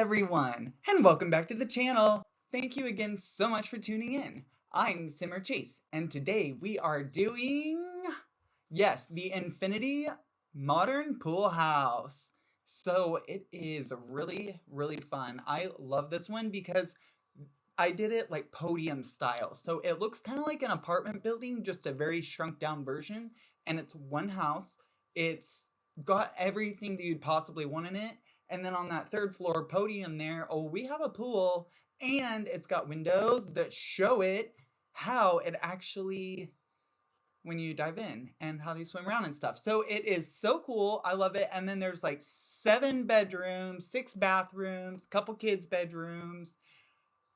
everyone, and welcome back to the channel. Thank you again so much for tuning in. I'm Simmer Chase, and today we are doing, yes, the Infinity Modern Pool House. So it is really, really fun. I love this one because I did it like podium style. So it looks kind of like an apartment building, just a very shrunk down version. And it's one house. It's got everything that you'd possibly want in it. And then on that third floor podium there, oh, we have a pool and it's got windows that show it how it actually, when you dive in and how they swim around and stuff. So it is so cool. I love it. And then there's like 7 bedrooms, 6 bathrooms, couple kids' bedrooms,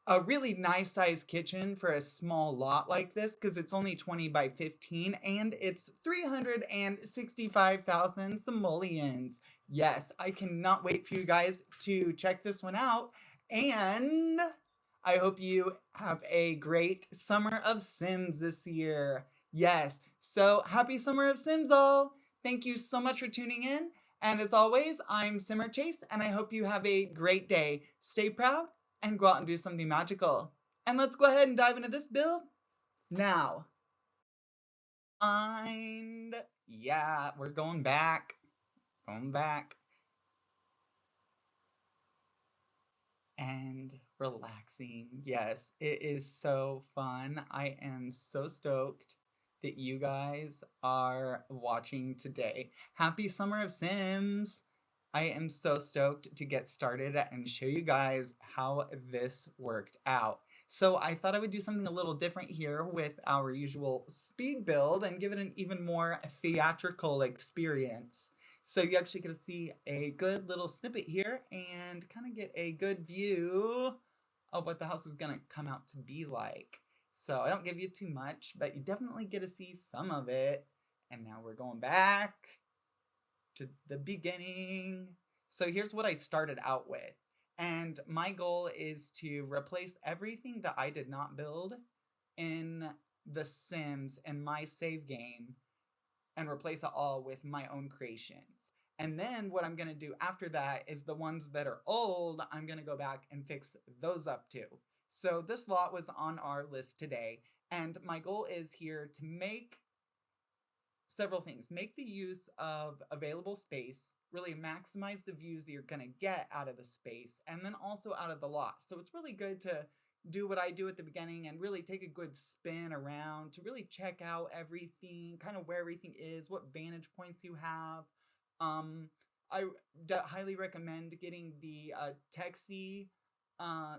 a really nice sized kitchen for a small lot like this because it's only 20 by 15 and it's 365,000 simoleons. Yes, I cannot wait for you guys to check this one out, and I hope you have a great summer of Sims this year. Yes, so happy summer of Sims all. Thank you so much for tuning in, and as always, I'm Simmer Chase, and I hope you have a great day. Stay proud and go out and do something magical. And let's go ahead and dive into this build now. And yeah, we're going back. And relaxing. Yes, it is so fun. I am so stoked that you guys are watching today. Happy Summer of Sims! I am so stoked to get started and show you guys how this worked out. So I thought I would do something a little different here with our usual speed build and give it an even more theatrical experience. So you actually get to see a good little snippet here and kind of get a good view of what the house is gonna come out to be like. So I don't give you too much, but you definitely get to see some of it. And now we're going back to the beginning. So here's what I started out with. And my goal is to replace everything that I did not build in The Sims and my save game and replace it all with my own creations. And then what I'm gonna do after that is the ones that are old, I'm gonna go back and fix those up too. So this lot was on our list today, and my goal is here to make several things. Make the use of available space, really maximize the views that you're gonna get out of the space, and then also out of the lot. So it's really good to do what I do at the beginning and really take a good spin around to really check out everything, kind of where everything is, what vantage points you have. I highly recommend getting the Texie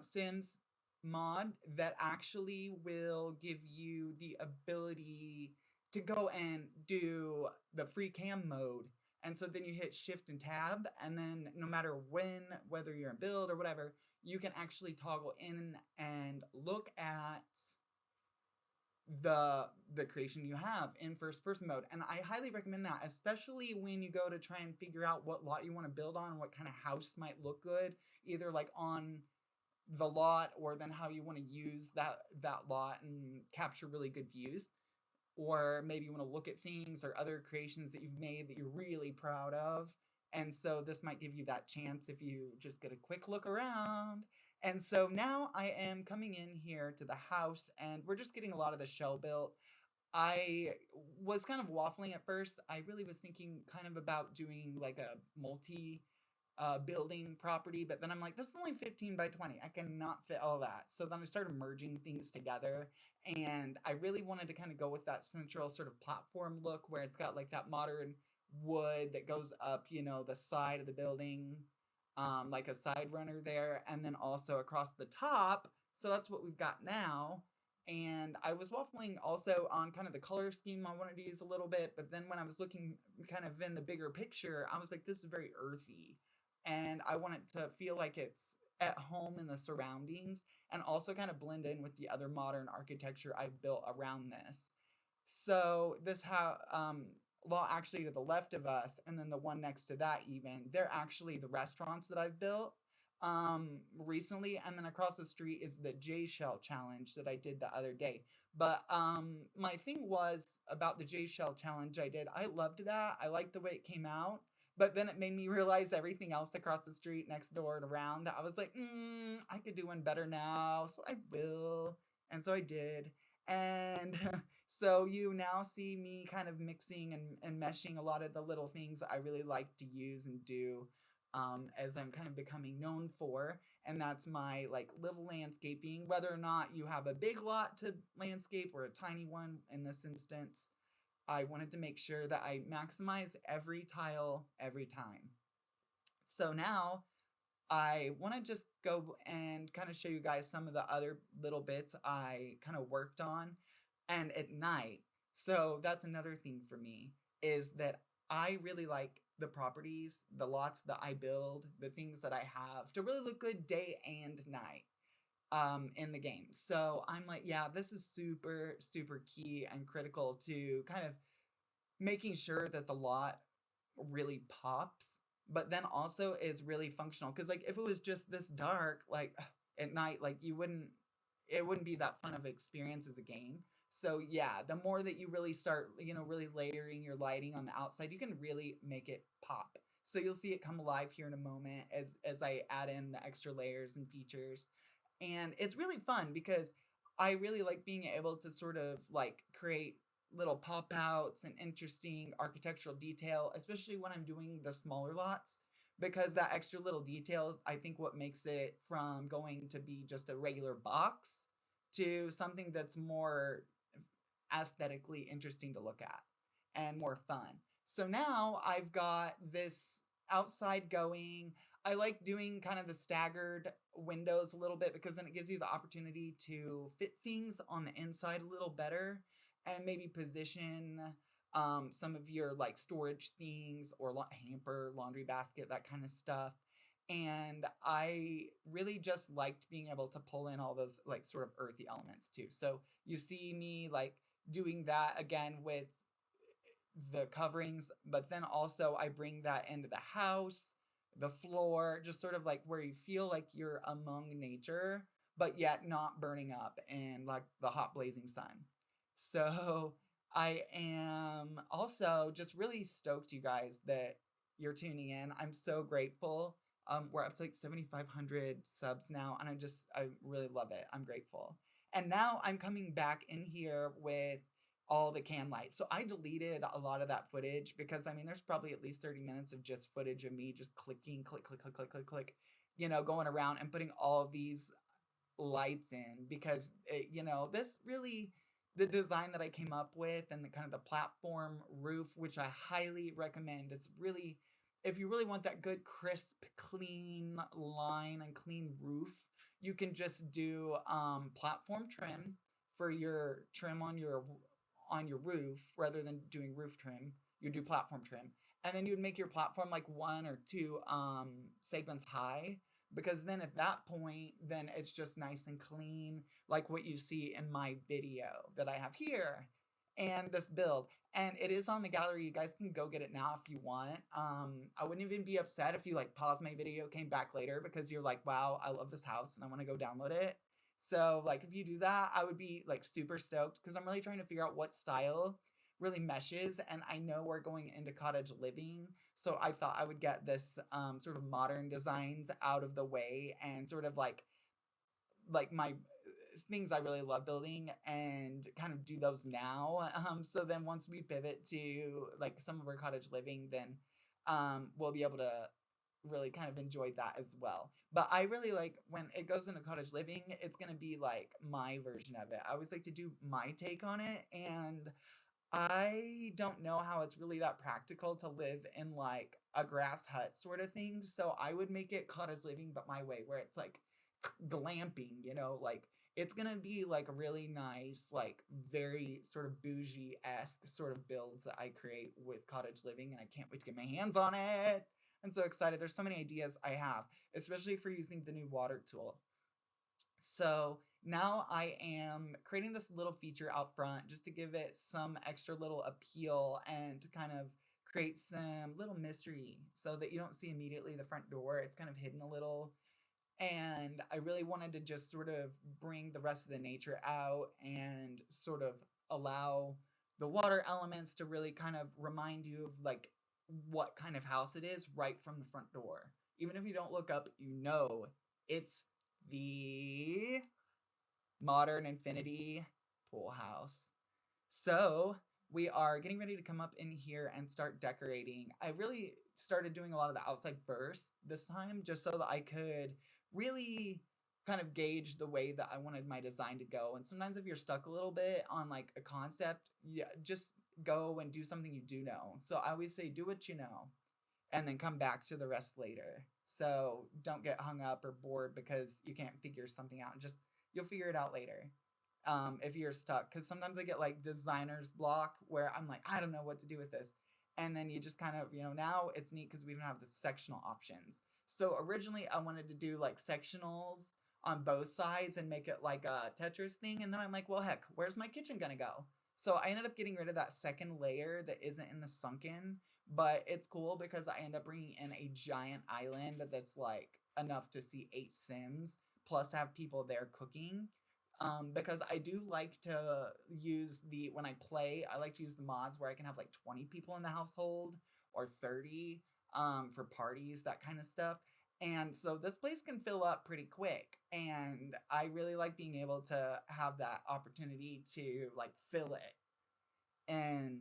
Sims mod that actually will give you the ability to go and do the free cam mode. And so then you hit shift and tab, and then no matter when, whether you're in build or whatever, you can actually toggle in and look at the creation you have in first person mode. And I highly recommend that, especially when you go to try and figure out what lot you want to build on, what kind of house might look good, either like on the lot or then how you want to use that lot and capture really good views. Or maybe you want to look at things or other creations that you've made that you're really proud of. And so this might give you that chance if you just get a quick look around. And so now I am coming in here to the house and we're just getting a lot of the shell built. I was kind of waffling at first. I really was thinking kind of about doing like a multi building property, but then I'm like, this is only 15 by 20. I cannot fit all that. So then I started merging things together, and I really wanted to kind of go with that central sort of platform look where it's got like that modern wood that goes up, you know, the side of the building, like a side runner there, and then also across the top. So that's what we've got now. And I was waffling also on kind of the color scheme I wanted to use a little bit, but then when I was looking kind of in the bigger picture, I was like, this is very earthy. And I want it to feel like it's at home in the surroundings and also kind of blend in with the other modern architecture I've built around this. So this lot actually to the left of us, and then the one next to that even, they're actually the restaurants that I've built recently. And then across the street is the J Shell challenge that I did the other day. But my thing was about the J Shell challenge I did. I loved that. I liked the way it came out. But then it made me realize everything else across the street, next door, and around. I was like, I could do one better now, so I will. And so I did. And so you now see me kind of mixing and meshing a lot of the little things I really like to use and do, as I'm kind of becoming known for. And that's my like little landscaping, whether or not you have a big lot to landscape or a tiny one in this instance. I wanted to make sure that I maximize every tile every time. So now I want to just go and kind of show you guys some of the other little bits I kind of worked on and at night. So that's another thing for me is that I really like the properties, the lots that I build, the things that I have to really look good day and night in the game. So I'm like, yeah, this is super, super key and critical to kind of making sure that the lot really pops, but then also is really functional. Because like if it was just this dark, like at night, like it wouldn't be that fun of an experience as a game. So yeah, the more that you really start, really layering your lighting on the outside, you can really make it pop. So you'll see it come alive here in a moment as I add in the extra layers and features. And it's really fun because I really like being able to sort of like create little pop outs and interesting architectural detail, especially when I'm doing the smaller lots, because that extra little details, I think what makes it from going to be just a regular box to something that's more aesthetically interesting to look at and more fun. So now I've got this outside going. I like doing kind of the staggered windows a little bit because then it gives you the opportunity to fit things on the inside a little better and maybe position some of your like storage things or hamper, laundry basket, that kind of stuff. And I really just liked being able to pull in all those like sort of earthy elements too. So you see me like doing that again with the coverings, but then also I bring that into the house, the floor, just sort of like where you feel like you're among nature, but yet not burning up in like the hot blazing sun. So I am also just really stoked, you guys, that you're tuning in. I'm so grateful. We're up to like 7,500 subs now, and I really love it. I'm grateful. And now I'm coming back in here with all the cam lights. So I deleted a lot of that footage because I mean, there's probably at least 30 minutes of just footage of me just clicking, click, click, click, click, click, click, going around and putting all of these lights in because, this really, the design that I came up with and the kind of the platform roof, which I highly recommend. It's really, if you really want that good, crisp, clean line and clean roof, you can just do platform trim for your trim on your roof rather than doing roof trim. You do platform trim, and then you would make your platform like one or two segments high, because then at that point, then it's just nice and clean, like what you see in my video that I have here and this build. And it is on the gallery. You guys can go get it now if you want. I wouldn't even be upset if you like pause my video, came back later, because you're like, wow, I love this house and I want to go download it. So like if you do that, I would be like super stoked because I'm really trying to figure out what style really meshes. And I know we're going into cottage living, so I thought I would get this sort of modern designs out of the way and sort of like my things I really love building and kind of do those now. So then once we pivot to like some of our cottage living, then we'll be able to really kind of enjoy that as well. But I really like when it goes into cottage living, it's going to be like my version of it. I always like to do my take on it, and I don't know how it's really that practical to live in like a grass hut sort of thing. So I would make it cottage living, but my way, where it's like glamping, like it's gonna be like really nice, like very sort of bougie-esque sort of builds that I create with cottage living, and I can't wait to get my hands on it. I'm so excited. There's so many ideas I have, especially for using the new water tool. So now I am creating this little feature out front just to give it some extra little appeal and to kind of create some little mystery so that you don't see immediately the front door. It's kind of hidden a little. And I really wanted to just sort of bring the rest of the nature out and sort of allow the water elements to really kind of remind you of like what kind of house it is right from the front door. Even if you don't look up, you know it's the Modern Infinity Poolhouse. So we are getting ready to come up in here and start decorating. I really started doing a lot of the outside first this time, just so that I could really kind of gauge the way that I wanted my design to go. And sometimes if you're stuck a little bit on like a concept, yeah, just go and do something you do know. So I always say, do what you know, and then come back to the rest later. So don't get hung up or bored because you can't figure something out. Just you'll figure it out later. If you're stuck, because sometimes I get like designer's block where I'm like, I don't know what to do with this, and then you just kind of, now it's neat because we even have the sectional options. So originally I wanted to do like sectionals on both sides and make it like a Tetris thing, and then I'm like, well, heck, where's my kitchen gonna go? So I ended up getting rid of that second layer that isn't in the sunken, but it's cool because I end up bringing in a giant island that's like enough to see 8 Sims, plus have people there cooking. Because I do like to use when I play, I like to use the mods where I can have like 20 people in the household or 30 for parties, that kind of stuff. And so this place can fill up pretty quick. And I really like being able to have that opportunity to like fill it and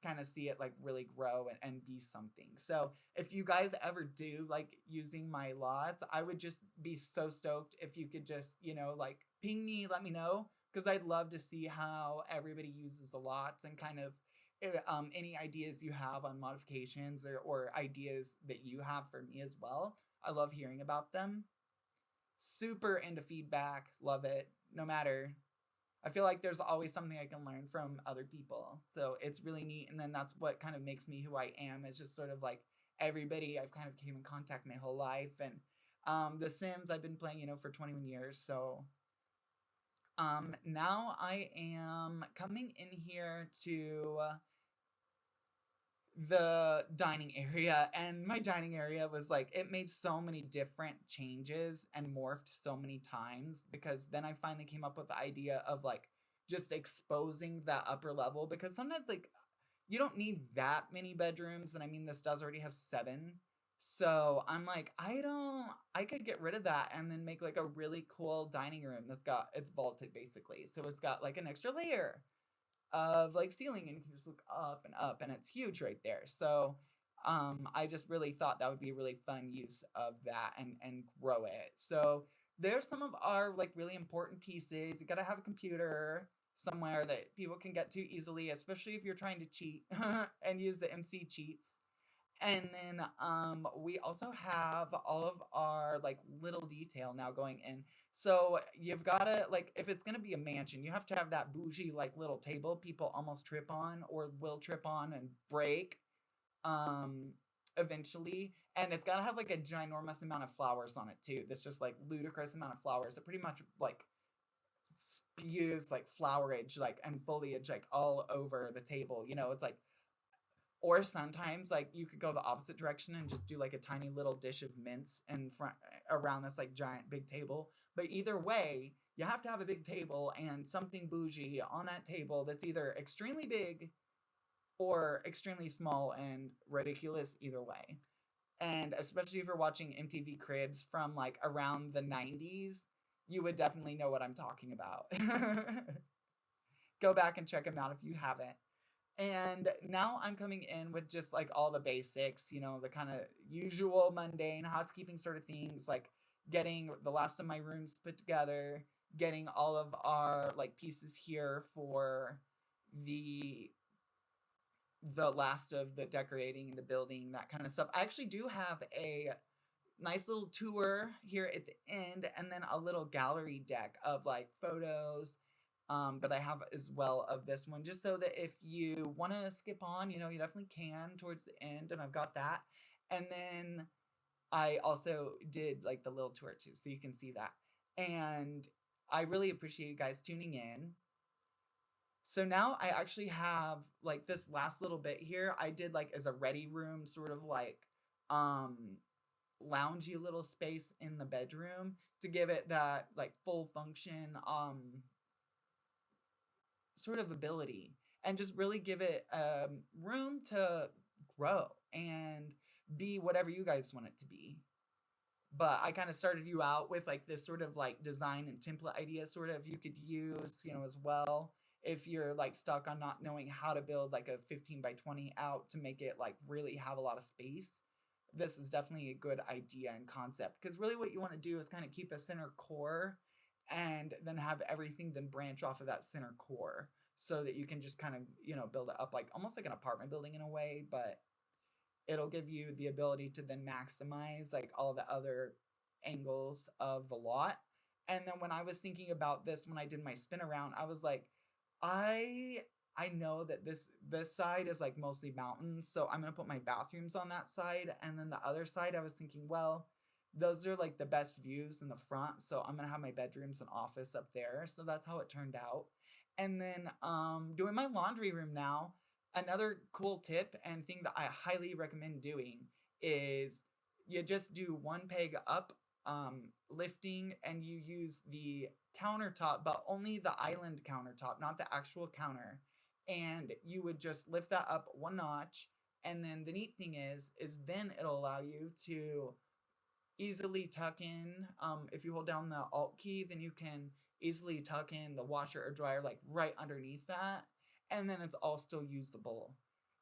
kind of see it like really grow and be something. So if you guys ever do like using my lots, I would just be so stoked if you could just, like ping me, let me know, because I'd love to see how everybody uses the lots and kind of any ideas you have on modifications or ideas that you have for me as well. I love hearing about them. Super into feedback, love it. No matter, I feel like there's always something I can learn from other people. So it's really neat. And then that's what kind of makes me who I am. It's just sort of like everybody I've kind of came in contact my whole life. And The Sims I've been playing, for 21 years. So now I am coming in here to the dining area, and my dining area was like, it made so many different changes and morphed so many times, because then I finally came up with the idea of like just exposing that upper level, because sometimes like you don't need that many bedrooms, and I mean this does already have 7. So I'm like, I could get rid of that and then make like a really cool dining room it's vaulted basically, so it's got like an extra layer of like ceiling, and you can just look up and it's huge right there. So I just really thought that would be a really fun use of that and grow it. So there's some of our like really important pieces. You gotta have a computer somewhere that people can get to easily, especially if you're trying to cheat and use the MC cheats. And then we also have all of our like little detail now going in. So you've got to, like, if it's going to be a mansion, you have to have that bougie like little table people almost trip on or will trip on and break um eventually. And it's got to have like a ginormous amount of flowers on it too. That's just like ludicrous amount of flowers. It pretty much like spews like flowerage like and foliage like all over the table. It's like, or sometimes like you could go the opposite direction and just do like a tiny little dish of mints in front around this like giant big table. But either way, you have to have a big table and something bougie on that table that's either extremely big or extremely small and ridiculous either way. And especially if you're watching MTV Cribs from like around the 90s, you would definitely know what I'm talking about. Go back and check them out if you haven't. And now I'm coming in with just like all the basics, the kind of usual mundane housekeeping sort of things, like getting the last of my rooms put together, getting all of our like pieces here for the last of the decorating, the building, that kind of stuff. I actually do have a nice little tour here at the end, and then a little gallery deck of like photos that I have as well of this one, just so that if you want to skip on, you definitely can towards the end, and I've got that. And then I also did like the little tour too, so you can see that. And I really appreciate you guys tuning in. So now I actually have like this last little bit here I did like as a ready room, sort of like loungy little space in the bedroom to give it that like full function sort of ability, and just really give it room to grow and be whatever you guys want it to be. But I kind of started you out with like this sort of like design and template idea sort of you could use, as well if you're like stuck on not knowing how to build like a 15 by 20 out to make it like really have a lot of space. This is definitely a good idea and concept, because really what you want to do is kind of keep a center core and then have everything then branch off of that center core, so that you can just kind of, build it up like almost like an apartment building in a way, but it'll give you the ability to then maximize like all the other angles of the lot. And then when I was thinking about this, when I did my spin around, I was like, I I know that this side is like mostly mountains, so I'm gonna put my bathrooms on that side, and then the other side I was thinking, well, those are like the best views in the front, so I'm gonna have my bedrooms and office up there. So that's how it turned out. And then doing my laundry room now, another cool tip and thing that I highly recommend doing is you just do one peg up, lifting, and you use the countertop, but only the island countertop, not the actual counter. And you would just lift that up one notch. And then the neat thing is then it'll allow you to easily tuck in. If you hold down the Alt key, then you can easily tuck in the washer or dryer like right underneath that, and then it's all still usable.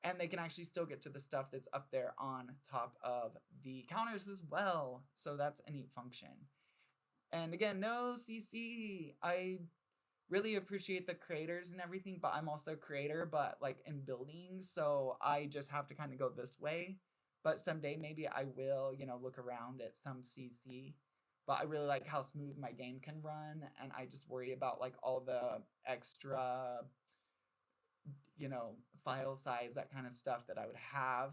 And they can actually still get to the stuff that's up there on top of the counters as well. So that's a neat function. And again, no CC. I really appreciate the creators and everything, but I'm also a creator, but like in building, so I just have to kind of go this way. But someday maybe I will, look around at some CC. But I really like how smooth my game can run, and I just worry about like all the extra, file size, that kind of stuff that I would have.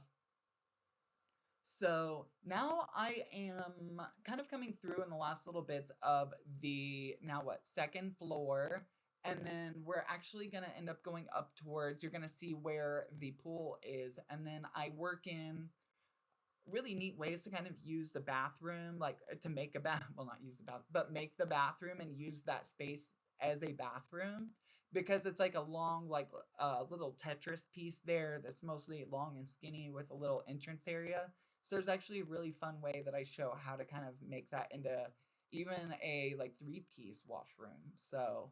So now I am kind of coming through in the last little bits of the now what second floor, and then we're actually going to end up going up towards, you're going to see where the pool is, and then I work in really neat ways to kind of use the bathroom, like to make a bath, well, not use the bath, but make the bathroom and use that space as a bathroom, because it's like a long, like little Tetris piece there that's mostly long and skinny with a little entrance area. So there's actually a really fun way that I show how to kind of make that into even a like 3-piece washroom. So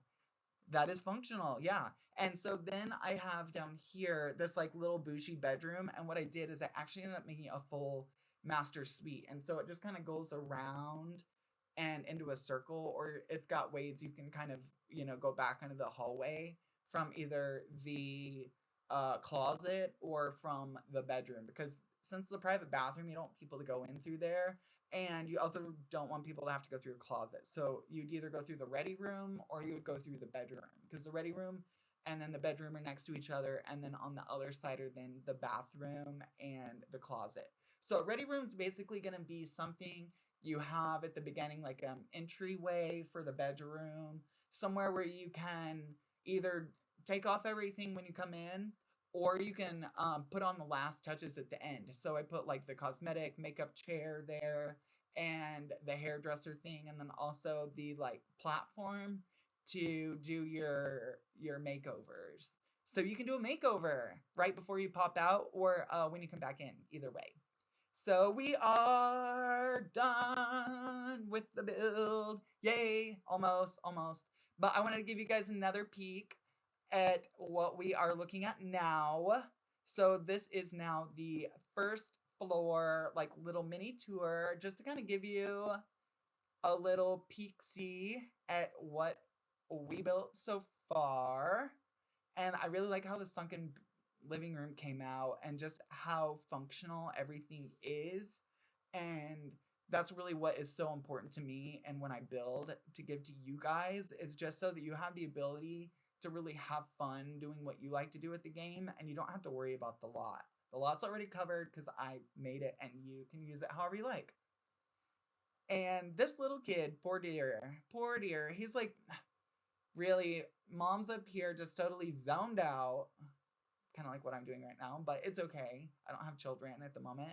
that is functional, yeah. And so then I have down here this like little bougie bedroom, and what I did is I actually ended up making a full master suite. And so it just kind of goes around and into a circle, or it's got ways you can kind of, go back into the hallway from either the closet or from the bedroom, because since it's a private bathroom, you don't want people to go in through there, and you also don't want people to have to go through a closet. So you'd either go through the ready room or you would go through the bedroom, because the ready room and then the bedroom are next to each other, and then on the other side are then the bathroom and the closet. So a ready room is basically going to be something you have at the beginning, like an entryway for the bedroom, somewhere where you can either take off everything when you come in, or you can put on the last touches at the end. So I put like the cosmetic makeup chair there, and the hairdresser thing, and then also the like platform to do your makeovers. So you can do a makeover right before you pop out, or when you come back in, either way. So we are done with the build. Yay, almost, almost. But I wanted to give you guys another peek at what we are looking at now. So this is now the first floor, like little mini tour, just to kind of give you a little peek-see at what we built so far. And I really like how the sunken living room came out and just how functional everything is. And that's really what is so important to me, and when I build to give to you guys, is just so that you have the ability to really have fun doing what you like to do with the game, and you don't have to worry about the lot. The lot's already covered because I made it, and you can use it however you like. And this little kid, poor dear, he's like, really, mom's up here just totally zoned out, kind of like what I'm doing right now, but it's okay. I don't have children at the moment.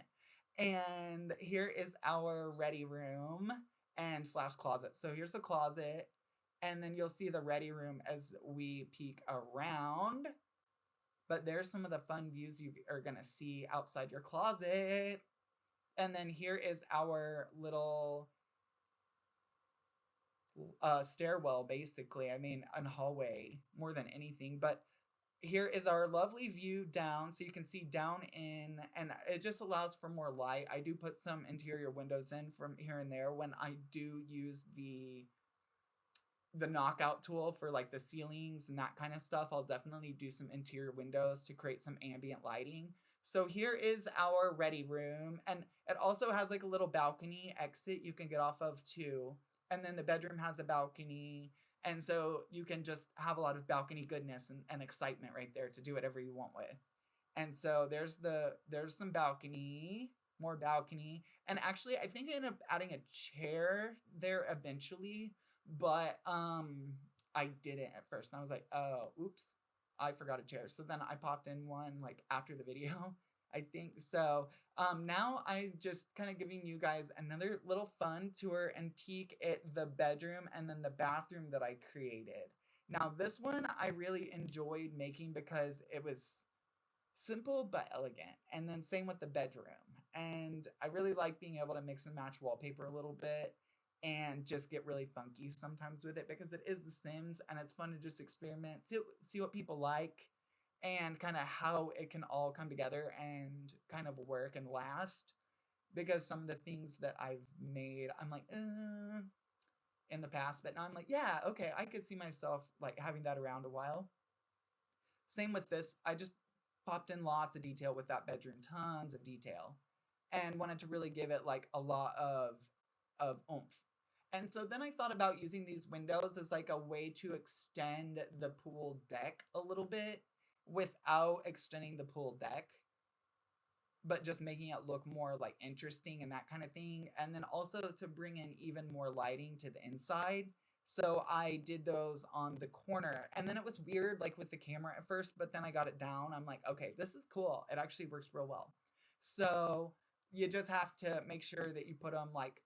And here is our ready room and slash closet. So here's the closet, and then you'll see the ready room as we peek around. But there's some of the fun views you are going to see outside your closet. And then here is our little stairwell, basically. I mean, a hallway more than anything. But here is our lovely view down, so you can see down in, and it just allows for more light. I do put some interior windows in from here and there when I do use the knockout tool for like the ceilings and that kind of stuff. I'll definitely do some interior windows to create some ambient lighting. So here is our ready room, and it also has like a little balcony exit you can get off of too. And then the bedroom has a balcony, and so you can just have a lot of balcony goodness and excitement right there to do whatever you want with. And so there's some balcony, more balcony. And actually I think I ended up adding a chair there eventually, but I didn't at first. And I was like, oh, oops, I forgot a chair. So then I popped in one like after the video. I think so. Now I'm just kind of giving you guys another little fun tour and peek at the bedroom and then the bathroom that I created. Now this one I really enjoyed making because it was simple but elegant. And then same with the bedroom. And I really like being able to mix and match wallpaper a little bit and just get really funky sometimes with it because it is The Sims and it's fun to just experiment, see what people like and kind of how it can all come together and kind of work and last. Because some of the things that I've made, I'm like, in the past, but now I'm like, yeah, okay, I could see myself like having that around a while. Same with this. I just popped in lots of detail with that bedroom, tons of detail, and wanted to really give it like a lot of oomph. And so then I thought about using these windows as like a way to extend the pool deck a little bit without extending the pool deck, but just making it look more like interesting and that kind of thing. And then also to bring in even more lighting to the inside. So I did those on the corner. And then it was weird, like with the camera at first, but then I got it down. I'm like, okay, this is cool. It actually works real well. So you just have to make sure that you put them like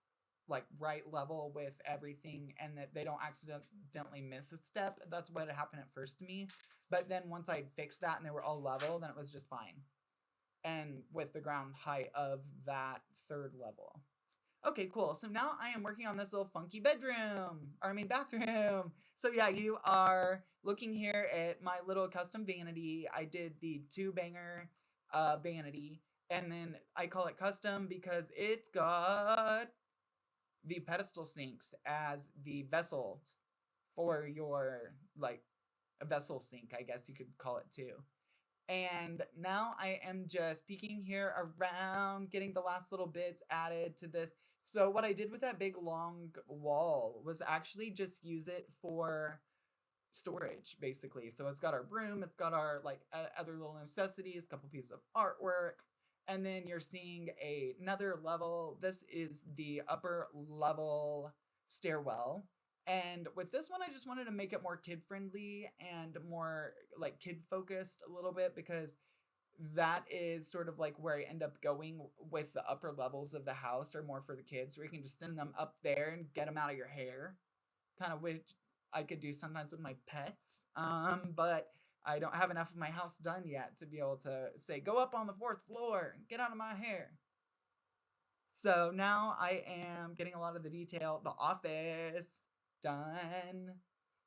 right level with everything and that they don't accidentally miss a step. That's what happened at first to me. But then once I fixed that and they were all level, then it was just fine. And with the ground height of that third level. Okay, cool. So now I am working on this little funky bedroom, or I mean bathroom. So yeah, you are looking here at my little custom vanity. I did the 2-banger vanity, and then I call it custom because it's got the pedestal sinks as the vessels for your like a vessel sink, I guess you could call it too. And now I am just peeking here around, getting the last little bits added to this. So what I did with that big long wall was actually just use it for storage, basically. So it's got our broom, it's got our like other little necessities, a couple pieces of artwork. And then you're seeing another level. This is the upper level stairwell. And with this one, I just wanted to make it more kid friendly and more like kid focused a little bit because that is sort of like where I end up going with the upper levels of the house are more for the kids where you can just send them up there and get them out of your hair, kind of which I could do sometimes with my pets. But I don't have enough of my house done yet to be able to say, go up on the 4th floor and get out of my hair. So now I am getting a lot of the detail, the office done.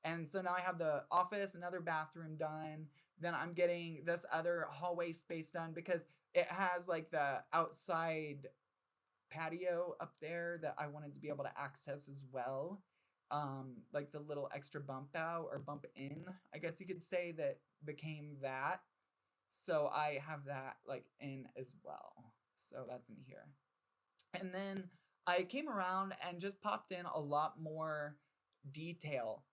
And so now I have the office, another bathroom done. Then I'm getting this other hallway space done because it has like the outside patio up there that I wanted to be able to access as well. Like the little extra bump out or bump in, I guess you could say, that became that. So I have that like in as well. So that's in here. And then I came around and just popped in a lot more detail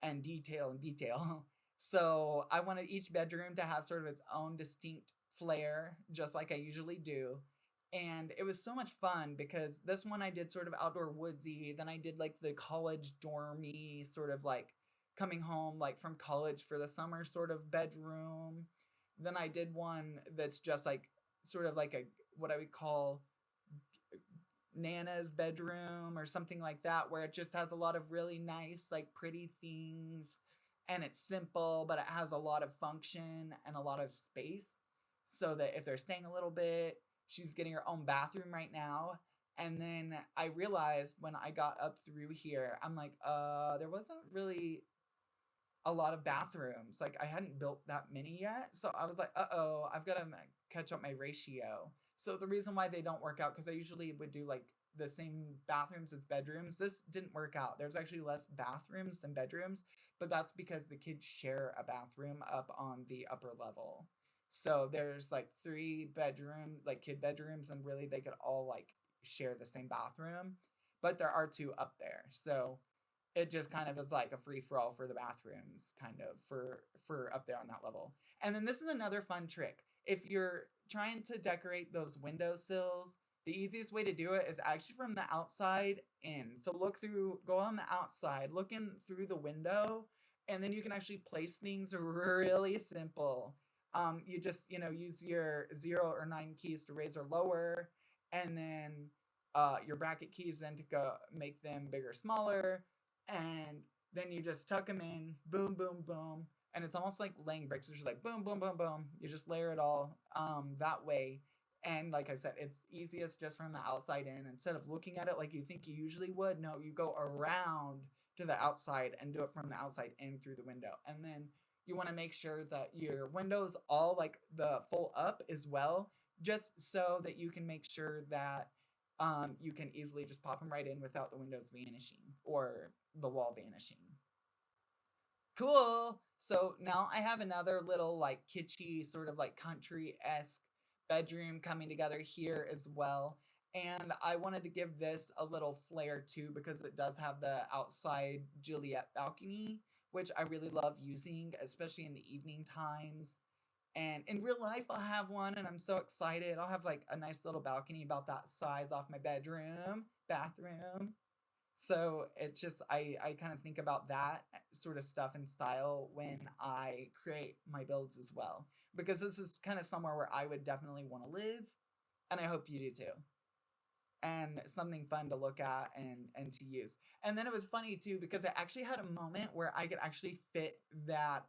and detail and detail. So I wanted each bedroom to have sort of its own distinct flair, just like I usually do. And it was so much fun because this one I did sort of outdoor woodsy. Then I did like the college dormy sort of like coming home like from college for the summer sort of bedroom. Then I did one that's just like sort of like a what I would call Nana's bedroom or something like that, where it just has a lot of really nice, like pretty things. and it's simple, but it has a lot of function and a lot of space. So that if they're staying a little bit, she's getting her own bathroom right now. And then I realized when I got up through here, I'm like, there wasn't really a lot of bathrooms. Like I hadn't built that many yet. So I was like, uh-oh, I've got to catch up my ratio. So the reason why they don't work out, because I usually would do like the same bathrooms as bedrooms. This didn't work out. There's actually less bathrooms than bedrooms, but that's because the kids share a bathroom up on the upper level. So there's like 3 bedroom, like kid bedrooms, and really they could all like share the same bathroom, but there are 2 up there. So it just kind of is like a free for all for the bathrooms, kind of for up there on that level. And then this is another fun trick. If you're trying to decorate those windowsills, the easiest way to do it is actually from the outside in. So go on the outside, look in through the window, and then you can actually place things really simple. You just, use your 0 or 9 keys to raise or lower, and then your bracket keys then to go make them bigger, smaller, and then you just tuck them in, boom, boom, boom, and it's almost like laying bricks. It's just like boom, boom, boom, boom. You just layer it all that way. And like I said, it's easiest just from the outside in. Instead of looking at it like you think you usually would, no, you go around to the outside and do it from the outside in through the window. And then you want to make sure that your windows all like the full up as well, just so that you can make sure that you can easily just pop them right in without the windows vanishing or the wall vanishing. Cool. So now I have another little like kitschy sort of like country-esque bedroom coming together here as well. And I wanted to give this a little flair too because it does have the outside Juliet balcony, which I really love using, especially in the evening times. And in real life, I'll have one, and I'm so excited. I'll have like a nice little balcony about that size off my bathroom. So it's just I kind of think about that sort of stuff and style when I create my builds as well, because this is kind of somewhere where I would definitely want to live, and I hope you do too. And something fun to look at and to use. And then it was funny too because I actually had a moment where I could actually fit that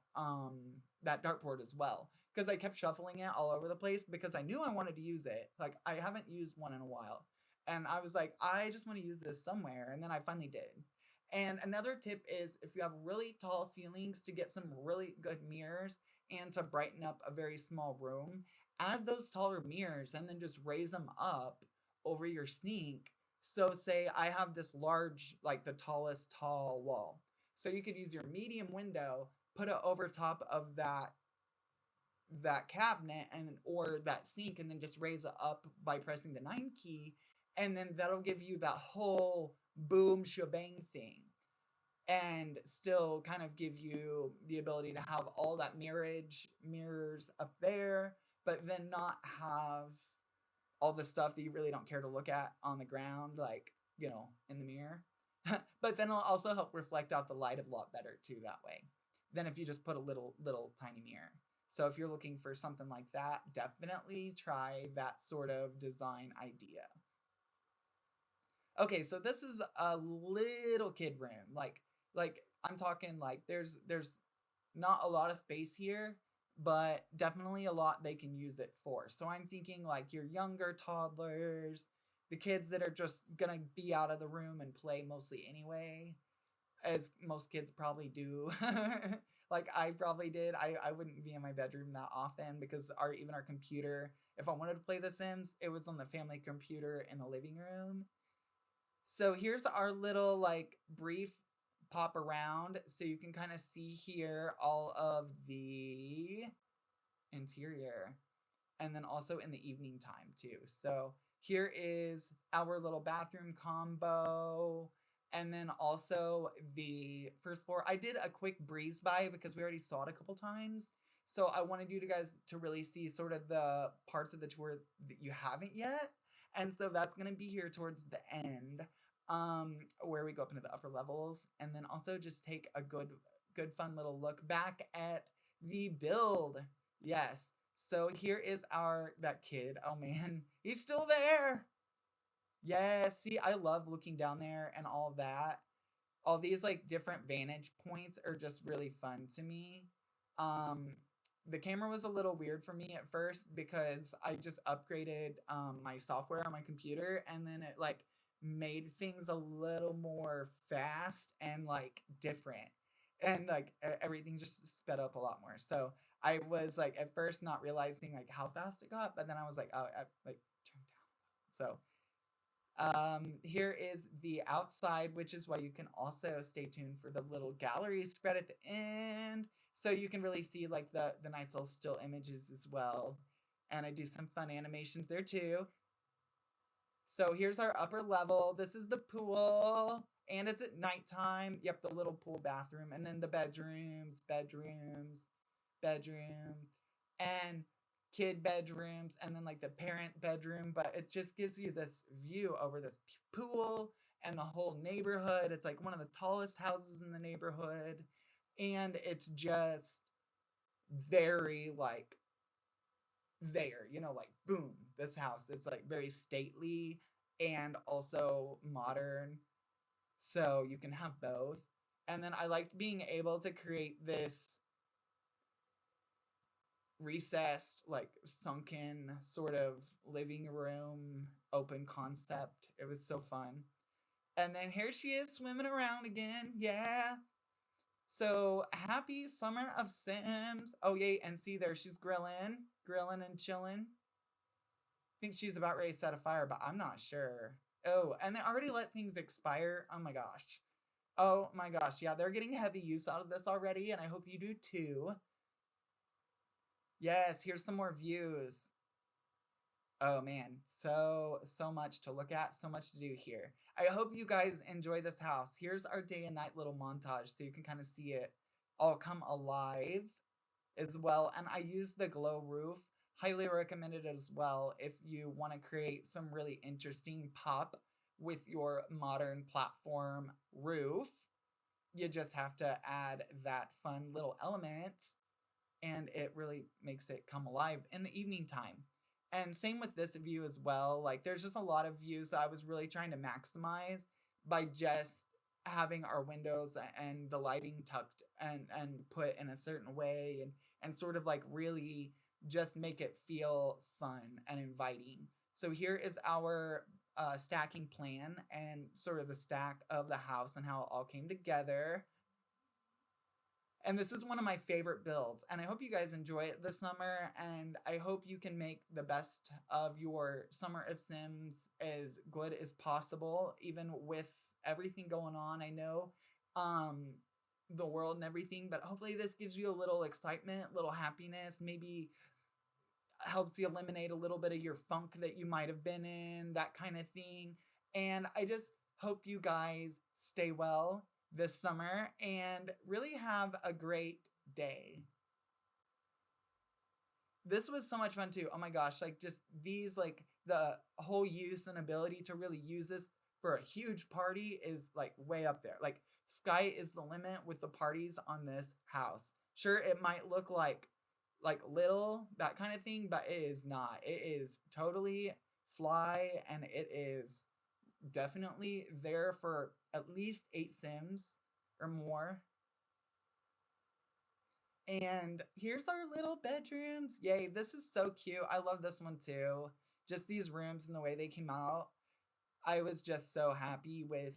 dartboard as well, because I kept shuffling it all over the place because I knew I wanted to use it. Like I haven't used one in a while. And I was like, I just want to use this somewhere, and then I finally did. And another tip is if you have really tall ceilings, to get some really good mirrors and to brighten up a very small room, add those taller mirrors and then just raise them up over your sink. So say I have this large, like the tallest tall wall. So you could use your medium window, put it over top of that cabinet and or that sink, and then just raise it up by pressing the 9 key, and then that'll give you that whole boom shebang thing, and still kind of give you the ability to have all that mirrors up there, but then not have all the stuff that you really don't care to look at on the ground, like, in the mirror. But then it'll also help reflect out the light a lot better too that way than if you just put a little tiny mirror. So if you're looking for something like that, definitely try that sort of design idea. Okay, so this is a little kid room. Like I'm talking like there's not a lot of space here, but definitely a lot they can use it for. So I'm thinking like your younger toddlers, the kids that are just gonna be out of the room and play mostly anyway, as most kids probably do. Like I probably did. I wouldn't be in my bedroom that often because our computer, if I wanted to play The Sims, it was on the family computer in the living room. So here's our little like brief pop around so you can kind of see here all of the interior, and then also in the evening time too. So here is our little bathroom combo, and then also the first floor. I did a quick breeze by because we already saw it a couple times. So I wanted you guys to really see sort of the parts of the tour that you haven't yet. And so that's going to be here towards the end, where we go up into the upper levels, and then also just take a good fun little look back at the build. Yes. So here is that kid. Oh man, he's still there. Yes. See, I love looking down there and all of that. all these like different vantage points are just really fun to me. Um, the camera was a little weird for me at first because I just upgraded my software on my computer, and then it like made things a little more fast and like different, and like everything just sped up a lot more. So I was like at first not realizing like how fast it got, but then I was like, oh, I like turned down. So here is the outside, which is why you can also stay tuned for the little gallery spread at the end. So you can really see like the nice little still images as well. And I do some fun animations there too. So here's our upper level. This is the pool. And it's at nighttime. Yep, the little pool bathroom. And then the bedrooms, and kid bedrooms, and then like the parent bedroom. But it just gives you this view over this pool and the whole neighborhood. It's like one of the tallest houses in the neighborhood. And it's just very like there, like boom, this house. It's like very stately and also modern. So you can have both. And then I liked being able to create this recessed, like sunken sort of living room open concept. It was so fun. And then here she is swimming around again. Yeah. So happy summer of Sims. Oh, yay. And see there, she's grilling and chilling. I think she's about ready to set a fire, but I'm not sure. Oh, and they already let things expire. Oh my gosh. Oh my gosh. Yeah, they're getting heavy use out of this already, and I hope you do too. Yes, here's some more views. Oh man, so much to look at, so much to do here. I hope you guys enjoy this house. Here's our day and night little montage so you can kind of see it all come alive as well. And I use the glow roof. Highly recommend it as well if you want to create some really interesting pop with your modern platform roof. You just have to add that fun little element, and it really makes it come alive in the evening time. And same with this view as well. Like there's just a lot of views that I was really trying to maximize by just having our windows and the lighting tucked and put in a certain way, and sort of like really just make it feel fun and inviting. So here is our stacking plan and sort of the stack of the house and how it all came together. And this is one of my favorite builds, and I hope you guys enjoy it this summer, and I hope you can make the best of your summer of Sims as good as possible, even with everything going on. I know the world and everything, but hopefully this gives you a little excitement, little happiness, maybe helps you eliminate a little bit of your funk that you might have been in, that kind of thing. And I just hope you guys stay well this summer and really have a great day. This was so much fun too. Oh my gosh, like just these, like the whole use and ability to really use this for a huge party is like way up there. Like sky is the limit with the parties on this house. Sure, it might look like little, that kind of thing, but it is not. It is totally fly, and it is definitely there for at least 8 Sims or more. And here's our little bedrooms. Yay, this is so cute. I love this one too. Just these rooms and the way they came out. I was just so happy with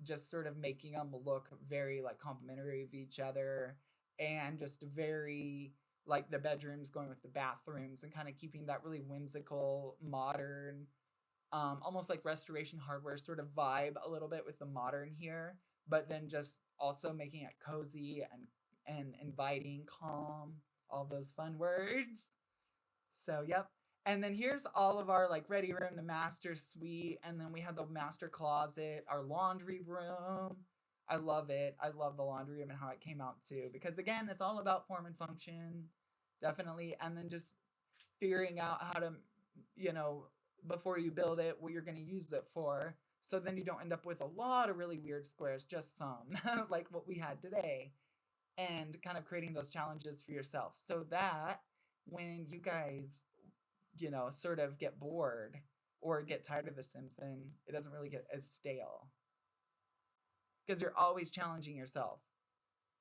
just sort of making them look very like complementary of each other, and just very like the bedrooms going with the bathrooms and kind of keeping that really whimsical, modern, almost like restoration hardware sort of vibe a little bit with the modern here, but then just also making it cozy and inviting, calm, all those fun words. So, yep. And then here's all of our like ready room, the master suite, and then we have the master closet, our laundry room. I love it. I love the laundry room and how it came out too, because again, it's all about form and function, definitely. And then just figuring out how to, you know, before you build it, what you're going to use it for. So then you don't end up with a lot of really weird squares, just some, like what we had today, and kind of creating those challenges for yourself so that when you guys, sort of get bored or get tired of The Sims, then it doesn't really get as stale. because you're always challenging yourself.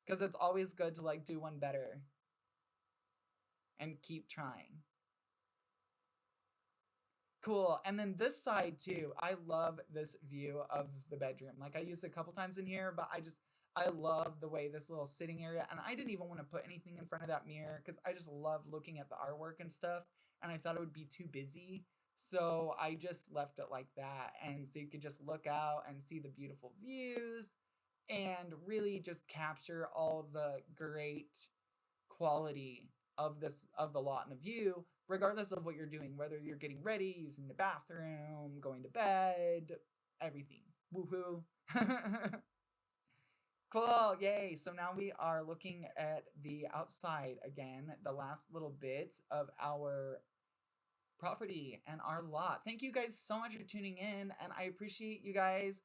Because it's always good to like do one better and keep trying. Cool. And then this side too. I love this view of the bedroom. Like I used it a couple times in here, but I love the way this little sitting area, and I didn't even want to put anything in front of that mirror because I just love looking at the artwork and stuff, and I thought it would be too busy. So I just left it like that. And so you could just look out and see the beautiful views and really just capture all the great quality of the lot and the view, regardless of what you're doing, whether you're getting ready, using the bathroom, going to bed, everything. Woohoo. Cool, yay. So now we are looking at the outside again, the last little bits of our property and our lot. Thank you guys so much for tuning in, and I appreciate you guys.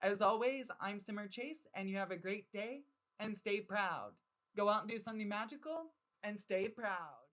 As always, I'm Simmer Chase, and you have a great day, and stay proud. Go out and do something magical, and stay proud.